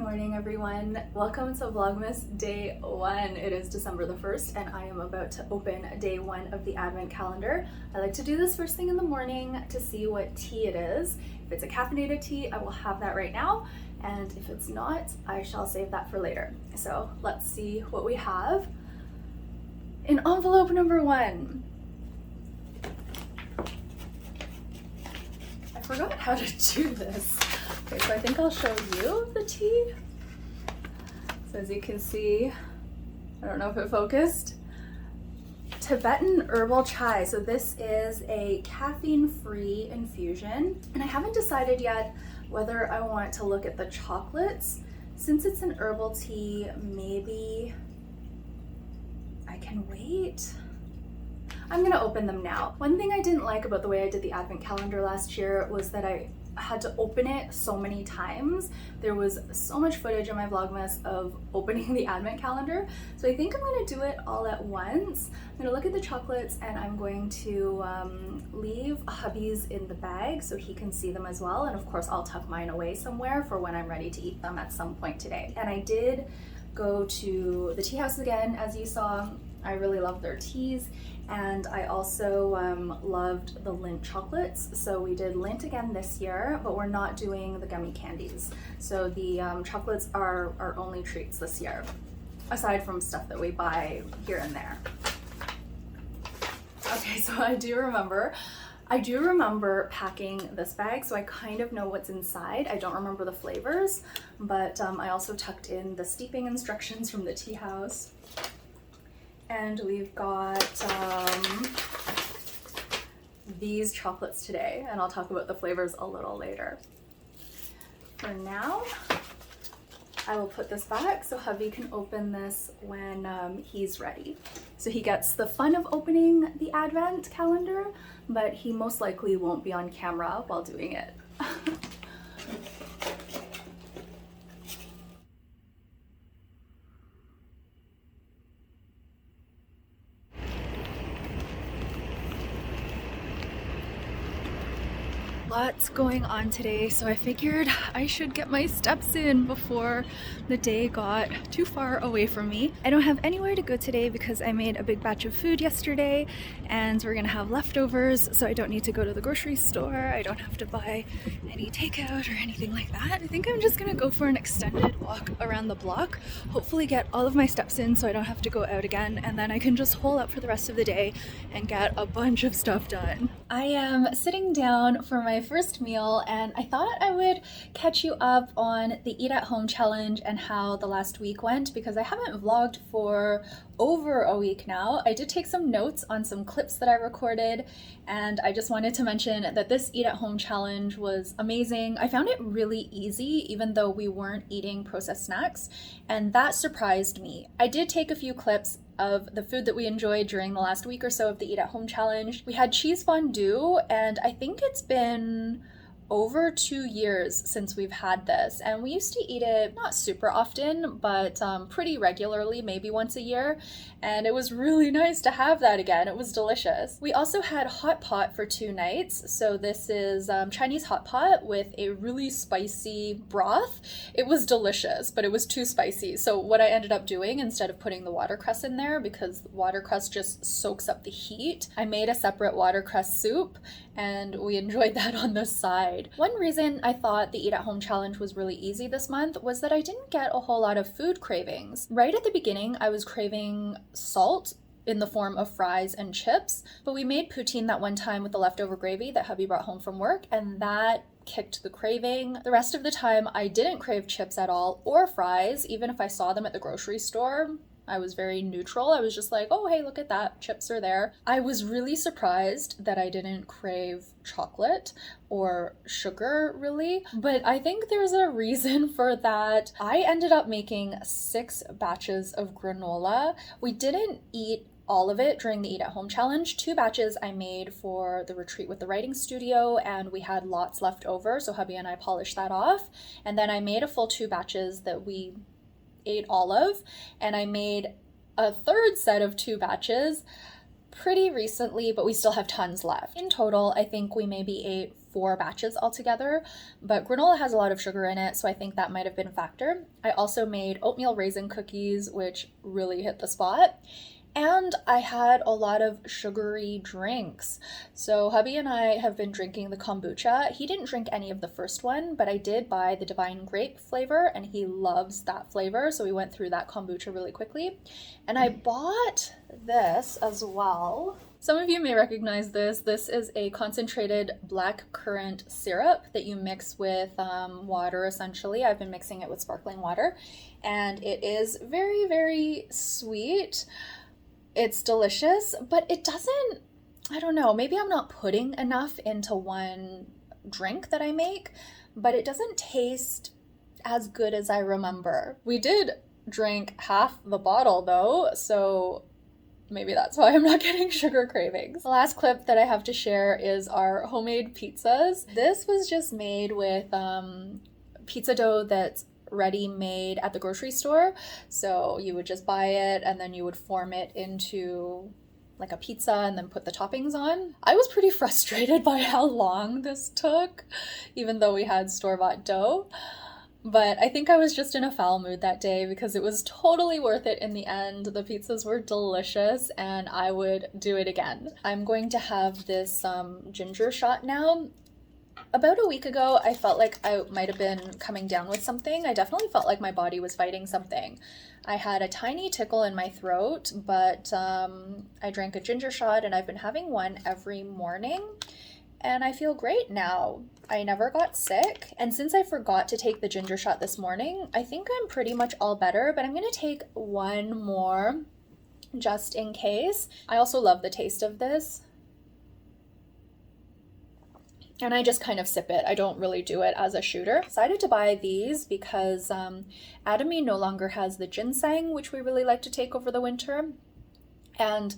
morning, everyone. Welcome to Vlogmas Day 1. It is December the 1st and I am about to open day 1 of the advent calendar. I like to do this first thing in the morning to see what tea it is. If it's a caffeinated tea, I will have that right now, and if it's not, I shall save that for later. So let's see what we have. In envelope number 1. I forgot how to do this. Okay, so I think I'll show you the tea. So as you can see, I don't know if it focused, Tibetan herbal chai. So this is a caffeine-free infusion, and I haven't decided yet whether I want to look at the chocolates. Since it's an herbal tea, maybe I can wait. I'm gonna open them now. One thing I didn't like about the way I did the advent calendar last year was that I had to open it so many times. There was so much footage in my Vlogmas of opening the advent calendar. So I think I'm gonna do it all at once. I'm gonna look at the chocolates and I'm going to leave hubby's in the bag so he can see them as well. And of course I'll tuck mine away somewhere for when I'm ready to eat them at some point today. And I did go to the tea house again, as you saw. I really love their teas. And I also loved the Lindt chocolates. So we did Lindt again this year, but we're not doing the gummy candies. So the chocolates are our only treats this year, aside from stuff that we buy here and there. Okay, so I do remember packing this bag, so I kind of know what's inside. I don't remember the flavors, but I also tucked in the steeping instructions from the tea house. And we've got these chocolates today, and I'll talk about the flavors a little later. For now, I will put this back so hubby can open this when he's ready. So he gets the fun of opening the advent calendar, but he most likely won't be on camera while doing it. Lots going on today, so I figured I should get my steps in before the day got too far away from me. I don't have anywhere to go today because I made a big batch of food yesterday and we're gonna have leftovers, so I don't need to go to the grocery store. I don't have to buy any takeout or anything like that. I think I'm just gonna go for an extended walk around the block, hopefully get all of my steps in so I don't have to go out again, and then I can just hole up for the rest of the day and get a bunch of stuff done. I am sitting down for my first meal, and I thought I would catch you up on the Eat at Home challenge and how the last week went, because I haven't vlogged for over a week now. I did take some notes on some clips that I recorded, and I just wanted to mention that this Eat at Home challenge was amazing. I found it really easy, even though we weren't eating processed snacks, and that surprised me. I did take a few clips of the food that we enjoyed during the last week or so of the Eat at Home challenge. We had cheese fondue, and I think it's been over 2 years since we've had this, and we used to eat it not super often, but pretty regularly, maybe once a year, and it was really nice to have that again. It was delicious. We also had hot pot for 2 nights. So this is Chinese hot pot with a really spicy broth. It was delicious, but it was too spicy. So what I ended up doing, instead of putting the watercress in there, because watercress just soaks up the heat, I made a separate watercress soup, and we enjoyed that on the side. One reason I thought the Eat at Home challenge was really easy this month was that I didn't get a whole lot of food cravings. Right at the beginning, I was craving salt in the form of fries and chips, but we made poutine that one time with the leftover gravy that hubby brought home from work, and that kicked the craving. The rest of the time, I didn't crave chips at all, or fries, even if I saw them at the grocery store. I was very neutral. I was just like, oh, hey, look at that. Chips are there. I was really surprised that I didn't crave chocolate or sugar, really. But I think there's a reason for that. I ended up making 6 batches of granola. We didn't eat all of it during the Eat at Home challenge. 2 batches I made for the retreat with the writing studio, and we had lots left over, so hubby and I polished that off. And then I made a full 2 batches that we ate all of, and I made a 3rd set of 2 batches pretty recently, but we still have tons left. In total, I think we maybe ate 4 batches altogether, but granola has a lot of sugar in it, so I think that might have been a factor. I also made oatmeal raisin cookies, which really hit the spot. And I had a lot of sugary drinks. So hubby and I have been drinking the kombucha. He didn't drink any of the first one, but I did buy the divine grape flavor, and he loves that flavor. So we went through that kombucha really quickly. And I bought this as well. Some of you may recognize this. This is a concentrated black currant syrup that you mix with water, essentially. I've been mixing it with sparkling water, and it is very, very sweet. It's delicious, but it doesn't, I don't know, maybe I'm not putting enough into one drink that I make, but it doesn't taste as good as I remember. We did drink half the bottle though, so maybe that's why I'm not getting sugar cravings. The last clip that I have to share is our homemade pizzas. This was just made with pizza dough that's ready-made at the grocery store. So you would just buy it and then you would form it into like a pizza and then put the toppings on. I was pretty frustrated by how long this took, even though we had store-bought dough. But I think I was just in a foul mood that day because it was totally worth it in the end. The pizzas were delicious and I would do it again. I'm going to have this ginger shot now. About a week ago, I felt like I might have been coming down with something. I definitely felt like my body was fighting something. I had a tiny tickle in my throat, but I drank a ginger shot and I've been having one every morning. And I feel great now. I never got sick. And since I forgot to take the ginger shot this morning, I think I'm pretty much all better, but I'm gonna take one more just in case. I also love the taste of this. And I just kind of sip it. I don't really do it as a shooter. Decided to buy these because Atomy no longer has the ginseng, which we really like to take over the winter. And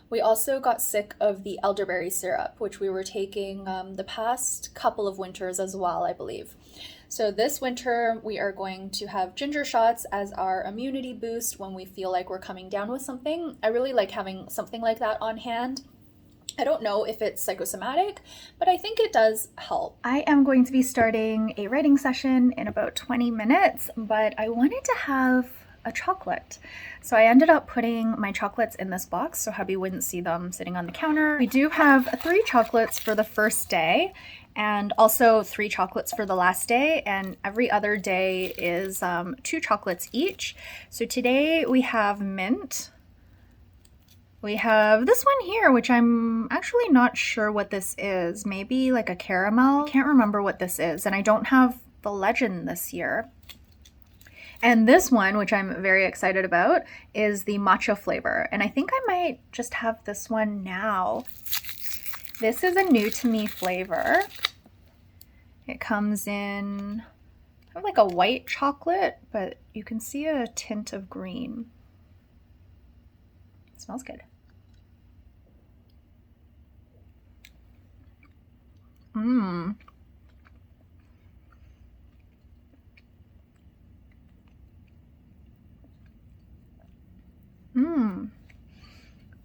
we also got sick of the elderberry syrup, which we were taking the past couple of winters as well, I believe. So this winter, we are going to have ginger shots as our immunity boost when we feel like we're coming down with something. I really like having something like that on hand. I don't know if it's psychosomatic, but I think it does help. I am going to be starting a writing session in about 20 minutes, but I wanted to have a chocolate. So I ended up putting my chocolates in this box so hubby wouldn't see them sitting on the counter. We do have 3 chocolates for the first day and also 3 chocolates for the last day, and every other day is 2 chocolates each. So today we have mint. We have this one here, which I'm actually not sure what this is. Maybe like a caramel. I can't remember what this is, and I don't have the legend this year. And this one, which I'm very excited about, is the matcha flavor. And I think I might just have this one now. This is a new to me flavor. It comes in kind of like a white chocolate, but you can see a tint of green. It smells good. Mmm. Mmm.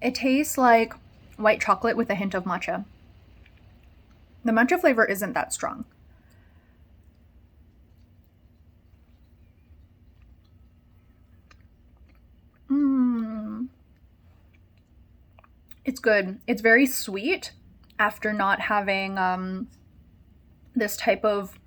It tastes like white chocolate with a hint of matcha. The matcha flavor isn't that strong. Mmm. It's good. It's very sweet after not having this type of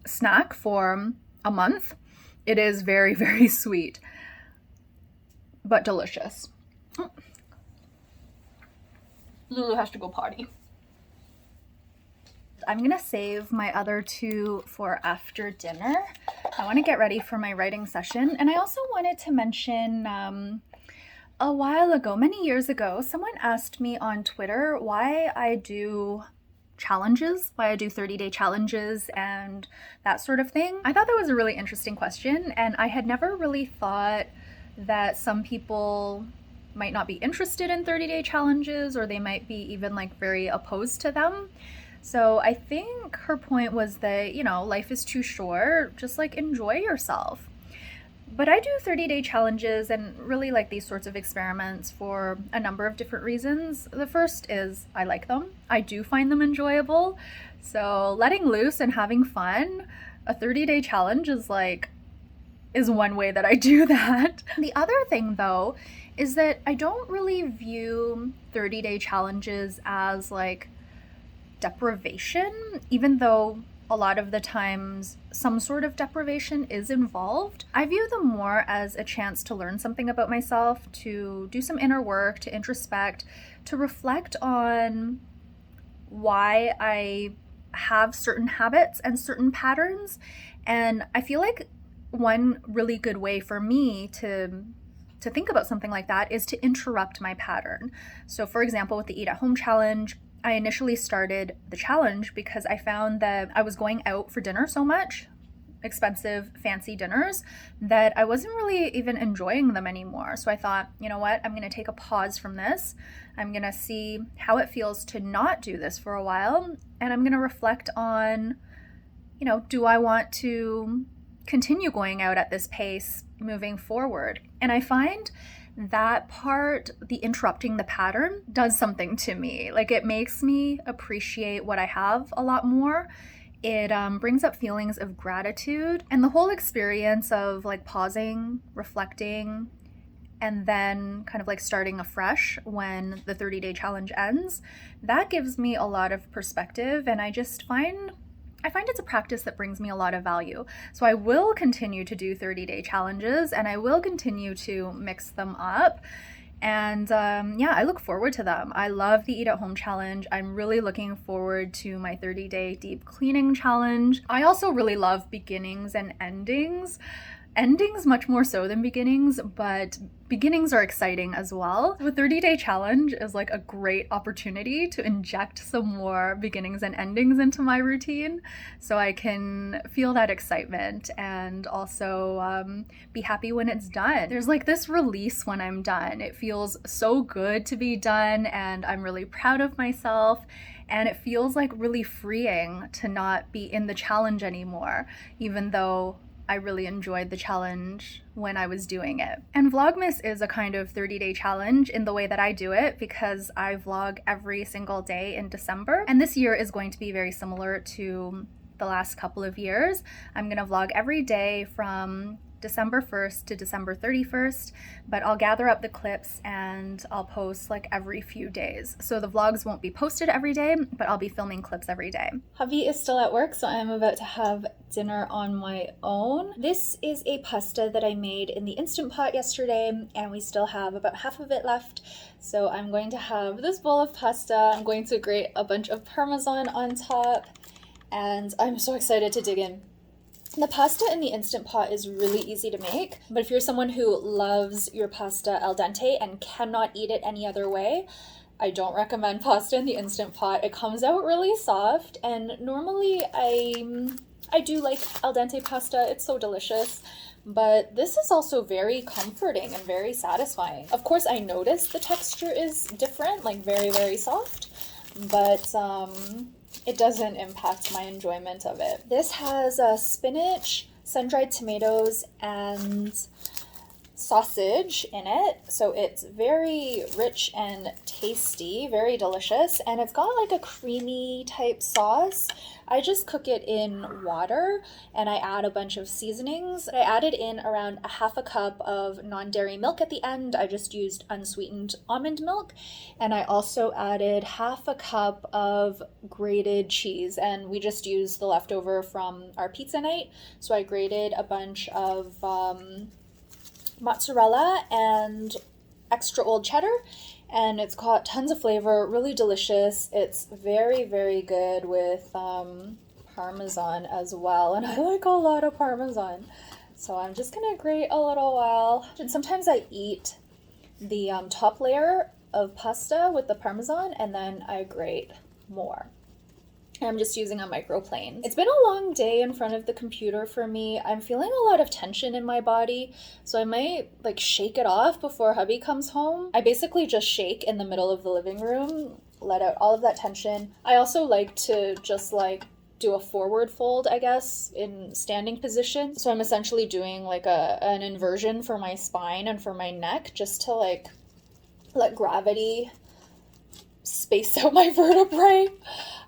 snack for a month. It is very, very sweet, but delicious. Lulu has to go potty. I'm gonna save my other 2 for after dinner. I want to get ready for my writing session, and I also wanted to mention a while ago, many years ago, someone asked me on Twitter why I do challenges, why I do 30-day challenges and that sort of thing. I thought that was a really interesting question, and I had never really thought that some people might not be interested in 30-day challenges, or they might be even like very opposed to them. So I think her point was that, you know, life is too short, just like enjoy yourself. But I do 30-day challenges and really like these sorts of experiments for a number of different reasons. The first is I like them. I do find them enjoyable. So letting loose and having fun, a 30-day challenge is one way that I do that. The other thing though is that I don't really view 30-day challenges as like deprivation, even though a lot of the times some sort of deprivation is involved. I view them more as a chance to learn something about myself, to do some inner work, to introspect, to reflect on why I have certain habits and certain patterns. And I feel like one really good way for me to think about something like that is to interrupt my pattern. So for example, with the Eat at Home challenge, I initially started the challenge because I found that I was going out for dinner so much, expensive, fancy dinners, that I wasn't really even enjoying them anymore. So I thought, you know what, I'm going to take a pause from this. I'm going to see how it feels to not do this for a while. And I'm going to reflect on, do I want to continue going out at this pace moving forward? And I find that part, the interrupting the pattern, does something to me. Like, it makes me appreciate what I have a lot more. It brings up feelings of gratitude, and the whole experience of like pausing, reflecting, and then kind of like starting afresh when the 30-day challenge ends, that gives me a lot of perspective. And I find it's a practice that brings me a lot of value. So I will continue to do 30-day challenges, and I will continue to mix them up. And I look forward to them. I love the Eat at Home challenge. I'm really looking forward to my 30-day deep cleaning challenge. I also really love beginnings and endings. Endings much more so than beginnings, but beginnings are exciting as well. The 30-day challenge is like a great opportunity to inject some more beginnings and endings into my routine so I can feel that excitement and also be happy when it's done. There's like this release when I'm done. It feels so good to be done, and I'm really proud of myself. And it feels like really freeing to not be in the challenge anymore, even though I really enjoyed the challenge when I was doing it. And Vlogmas is a kind of 30-day challenge in the way that I do it, because I vlog every single day in December. And this year is going to be very similar to the last couple of years. I'm gonna vlog every day from December 1st to December 31st, but I'll gather up the clips and I'll post like every few days. So the vlogs won't be posted every day, but I'll be filming clips every day. Hubby is still at work, so I'm about to have dinner on my own. This is a pasta that I made in the Instant Pot yesterday, and we still have about half of it left. So I'm going to have this bowl of pasta. I'm going to grate a bunch of Parmesan on top, and I'm so excited to dig in. The pasta in the Instant Pot is really easy to make, but if you're someone who loves your pasta al dente and cannot eat it any other way, I don't recommend pasta in the Instant Pot. It comes out really soft, and normally I do like al dente pasta. It's so delicious, but this is also very comforting and very satisfying. Of course, I notice the texture is different, like very, very soft, but it doesn't impact my enjoyment of it. This has spinach, sun-dried tomatoes, and sausage in it, so it's very rich and tasty, very delicious, and it's got like a creamy type sauce. I just cook it in water and I add a bunch of seasonings. I added in around a half a cup of non-dairy milk at the end. I just used unsweetened almond milk, and I also added half a cup of grated cheese, and we just used the leftover from our pizza night. So I grated a bunch of mozzarella and extra old cheddar, and it's got tons of flavor, really delicious. It's very, very good with Parmesan as well, and I like a lot of Parmesan. So I'm just gonna grate a little while. And sometimes I eat the top layer of pasta with the Parmesan, and then I grate more. I'm just using a microplane. It's been a long day in front of the computer for me. I'm feeling a lot of tension in my body, so I might like shake it off before hubby comes home. I basically just shake in the middle of the living room, let out all of that tension. I also like to just like do a forward fold, I guess, in standing position. So I'm essentially doing like an inversion for my spine and for my neck, just to like let gravity space out my vertebrae.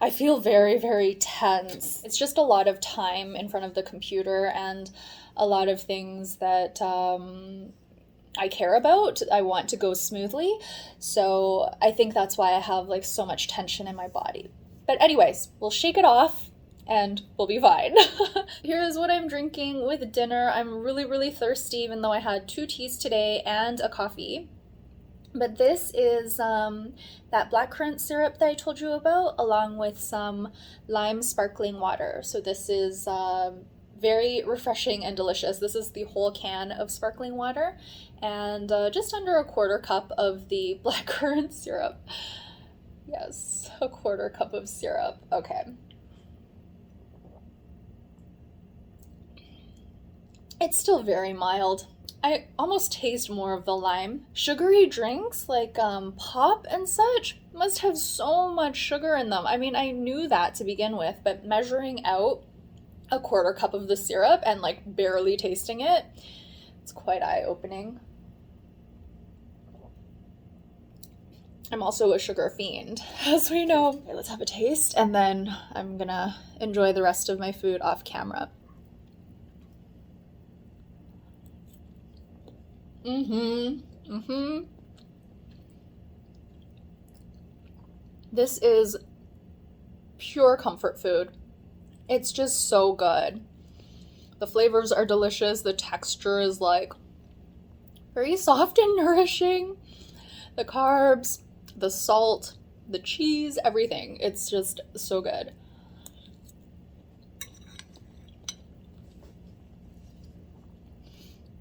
I feel very, very tense. It's just a lot of time in front of the computer and a lot of things that I care about. I want to go smoothly. So I think that's why I have like so much tension in my body. But anyways, we'll shake it off and we'll be fine. Here's what I'm drinking with dinner. I'm really, really thirsty, even though I had 2 teas today and a coffee. But this is that blackcurrant syrup that I told you about, along with some lime sparkling water. So this is very refreshing and delicious. This is the whole can of sparkling water and just under a 1/4 cup of the blackcurrant syrup. Yes, a 1/4 cup of syrup. Okay. It's still very mild. I almost taste more of the lime. Sugary drinks like pop and such must have so much sugar in them. I mean, I knew that to begin with, but measuring out a 1/4 cup of the syrup and like barely tasting it, it's quite eye-opening. I'm also a sugar fiend, as we know. Okay, let's have a taste, and then I'm gonna enjoy the rest of my food off camera. This is pure comfort food. It's just so good. The flavors are delicious. The texture is like very soft and nourishing. The carbs, the salt, the cheese, everything. It's just so good.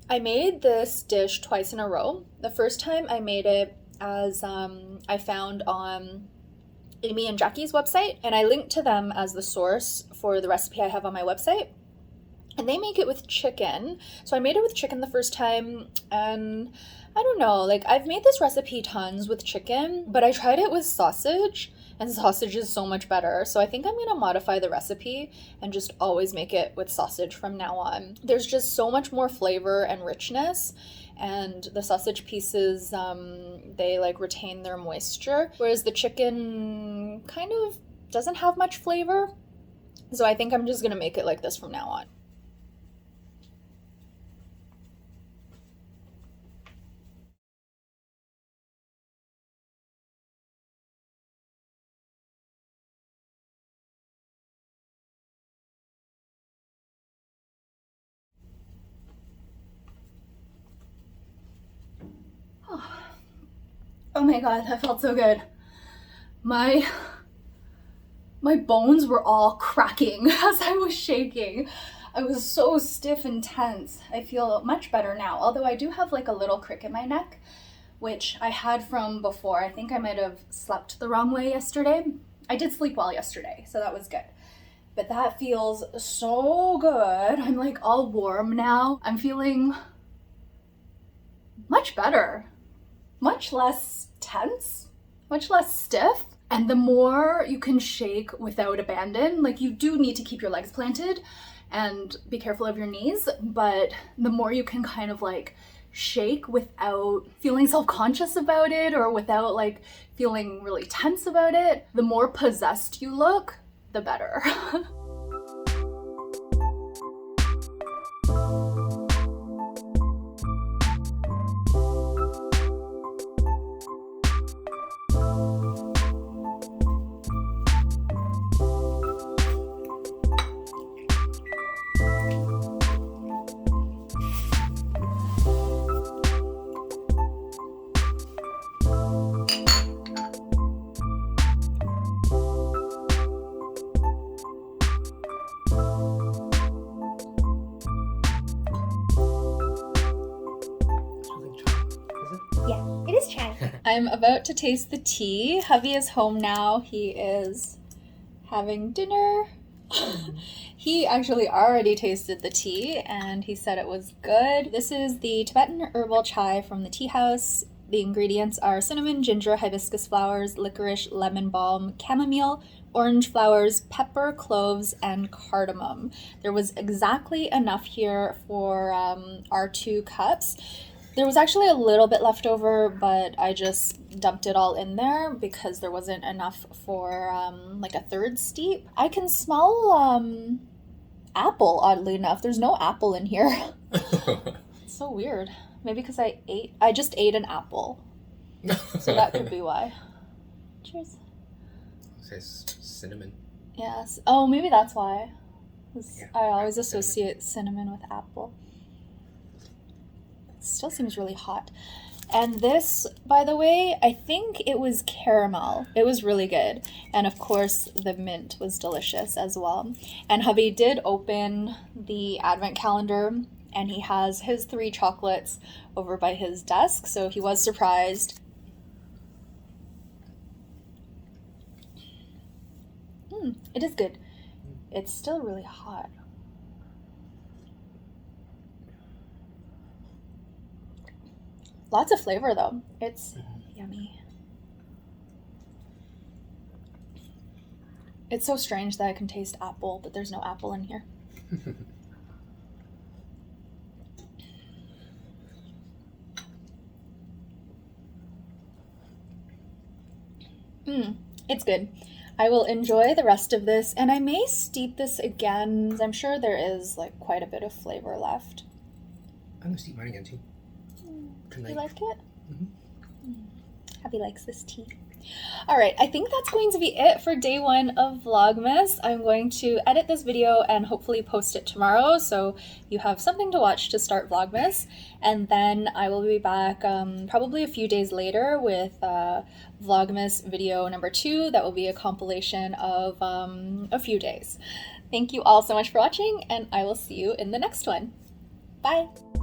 I made this dish twice in a row. The first time I made it as I found on Amy and Jackie's website, and I linked to them as the source for the recipe I have on my website. And they make it with chicken. So I made it with chicken the first time, and I don't know, like I've made this recipe tons with chicken, but I tried it with sausage, and sausage is so much better. So I think I'm gonna modify the recipe and just always make it with sausage from now on. There's just so much more flavor and richness, and the sausage pieces, they like retain their moisture, whereas the chicken kind of doesn't have much flavor. So I think I'm just gonna make it like this from now on. Oh my god, that felt so good. My bones were all cracking as I was shaking. I was so stiff and tense. I feel much better now, although I do have like a little crick in my neck, which I had from before. I think I might have slept the wrong way yesterday. I did sleep well yesterday, so that was good. But that feels so good. I'm like all warm now. I'm feeling much better. Much less tense, much less stiff. And the more you can shake without abandon, like you do need to keep your legs planted and be careful of your knees, but the more you can kind of like shake without feeling self-conscious about it or without like feeling really tense about it, the more possessed you look, the better. I'm about to taste the tea. Hubby is home now. He is having dinner. He actually already tasted the tea and he said it was good. This is the Tibetan herbal chai from the tea house. The ingredients are cinnamon, ginger, hibiscus flowers, licorice, lemon balm, chamomile, orange flowers, pepper, cloves, and cardamom. There was exactly enough here for our 2 cups. There was actually a little bit left over, but I just dumped it all in there because there wasn't enough for like a 3rd steep. I can smell apple, oddly enough. There's no apple in here. It's so weird. Maybe because I just ate an apple. So that could be why. Cheers. It says cinnamon. Yes. Oh, maybe that's why. Yeah, I always associate cinnamon with apple. It still seems really hot. And this, by the way, I think it was caramel. It was really good. And of course, the mint was delicious as well. And hubby did open the advent calendar, and he has his 3 chocolates over by his desk, so he was surprised. It is good. It's still really hot. Lots of flavor though. It's yummy. It's so strange that I can taste apple, but there's no apple in here. It's good. I will enjoy the rest of this, and I may steep this again. I'm sure there is like quite a bit of flavor left. I'm gonna steep mine again too. You like it? Happy likes this tea. All right, I think that's going to be it for day 1 of Vlogmas. I'm going to edit this video and hopefully post it tomorrow, so you have something to watch to start Vlogmas. And then I will be back probably a few days later with Vlogmas video number 2. That will be a compilation of a few days. Thank you all so much for watching, and I will see you in the next one. Bye!